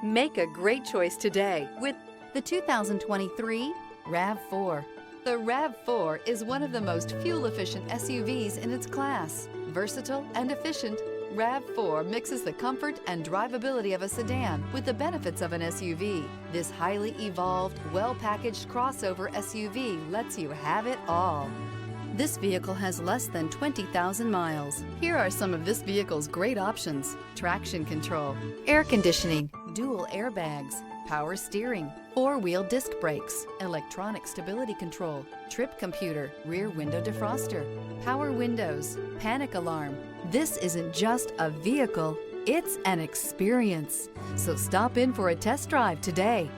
Make a great choice today with the 2023 RAV4. The RAV4 is one of the most fuel-efficient SUVs in its class. Versatile and efficient, RAV4 mixes the comfort and drivability of a sedan with the benefits of an SUV. This highly evolved, well-packaged crossover SUV lets you have it all. This vehicle has less than 20,000 miles. Here are some of this vehicle's great options: traction control, air conditioning, dual airbags, power steering, four-wheel disc brakes, electronic stability control, trip computer, rear window defroster, power windows, panic alarm. This isn't just a vehicle, it's an experience. So stop in for a test drive today.